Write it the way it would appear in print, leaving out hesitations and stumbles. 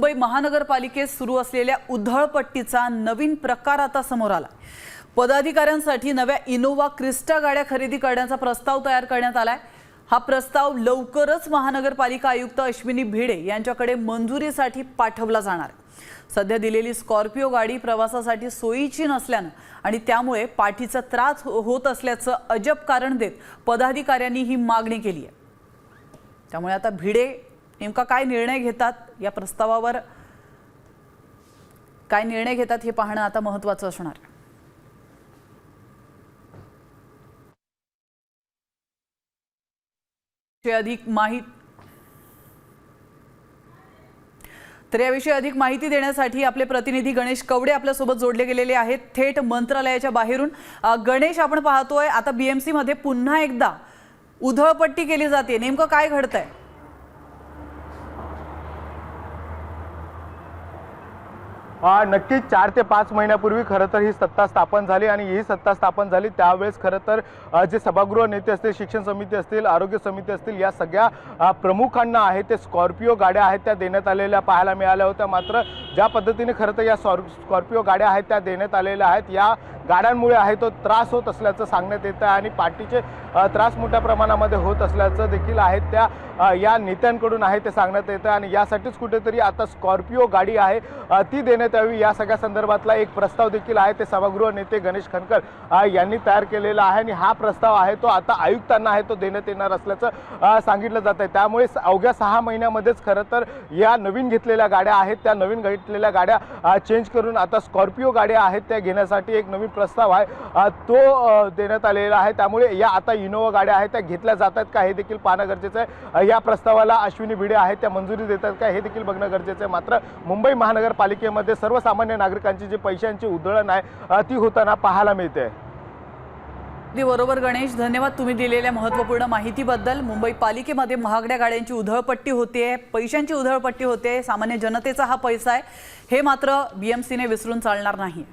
मुंबई महानगरपालिकेत सुरू असलेल्या उधळपट्टीचा नवीन प्रकार आता समोर आला। पदाधिकाऱ्यांसाठी नव्या इनोवा क्रिस्टा गाड्या खरेदी करण्याचा प्रस्ताव तयार करण्यात आलाय। हा प्रस्ताव लवकरच महानगरपालिका आयुक्त अश्विनी भिडे यांच्याकडे मंजुरीसाठी पाठवला जाणार आहे। सध्या दिलेली स्कॉर्पिओ गाडी प्रवासासाठी सोयीची नसल्याने आणि त्यामुळे पाठीचा त्रास होत असल्याचं अजब कारण देत पदाधिकाऱ्यांनी ही मागणी केली आहे। त्यामुळे आता भिडे नेमका काय निर्णय घेतात, या प्रस्तावावर काय निर्णय घेतात हे पाहणं आता महत्त्वाचं असणार आहे। तर याविषयी अधिक माहिती देण्यासाठी आपले प्रतिनिधी गणेश कवडे आपल्या सोबत जोडले गेलेले आहेत थेट मंत्रालयाच्या बाहेरून। गणेश, आपण पाहतोय आता बीएमसी मध्ये पुन्हा एकदा उधळपट्टी केली जाते, नेमकं काय घडतंय? नक्कीच 4 ते 5 महिन्यापूर्वी खरं तर ही सत्ता स्थापन झाली आणि ही सत्ता स्थापन झाली त्यावेळेस खरं तर जे सभागृह नेते असतील, शिक्षण समिती असतील, आरोग्य समिती असतील, या सगळ्या प्रमुखांना आहे ते स्कॉर्पिओ गाड्या आहेत त्या देण्यात आलेल्या पाहायला मिळाल्या होत्या। मात्र ज्या पद्धतीने खरं तर या स्कॉर्पिओ गाड्या आहेत त्या देण्यात आलेल्या आहेत, या गाड्यांमुळे आहे तो त्रास होत असल्याचं सांगण्यात येतं आणि पाठीचे त्रास मोठ्या प्रमाणामध्ये होत असल्याचं देखील आहे त्या या नेत्यांकडून आहे ते सांगण्यात येतं आणि यासाठीच कुठेतरी आता स्कॉर्पिओ गाडी आहे ती देण्यात यावी या सगळ्या संदर्भातला एक प्रस्ताव देखील आहे ते सभागृह नेते गणेश खनकर यांनी तयार केलेला आहे आणि हा प्रस्ताव आहे तो आता आयुक्तांना आहे तो देण्यात येणार असल्याचं सांगितलं जात आहे। त्यामुळे अवघ्या 6 महिन्यामध्येच खरं तर या नवीन घेतलेल्या गाड्या आहेत त्या नवीन घेतलेल्या गाड्या चेंज करून आता स्कॉर्पिओ गाड्या आहेत त्या घेण्यासाठी एक नवीन प्रस्ताव आहे तो देण्यात आलेला आहे। त्यामुळे या आता इनोवा गाड्या आहेत त्या घेतल्या जातात का हे देखील पाहणं गरजेचं आहे। या प्रस्तावाला अश्विनी भिडे आहेत त्या मंजुरी देतात का हे देखील बघणं गरजेचं आहे। मात्र मुंबई महानगरपालिकेमध्ये सर्वसामान्य नागरिकांची जी पैशांची उधळण आहे ती होताना पाहायला मिळते। बरोबर गणेश, धन्यवाद तुम्ही दिलेल्या महत्त्वपूर्ण माहितीबद्दल। मुंबई पालिकेमध्ये महागड्या गाड्यांची उधळपट्टी होते, पैशांची उधळपट्टी होते, सामान्य जनतेचा हा पैसा आहे हे मात्र बीएमसीने विसरून चालणार नाही।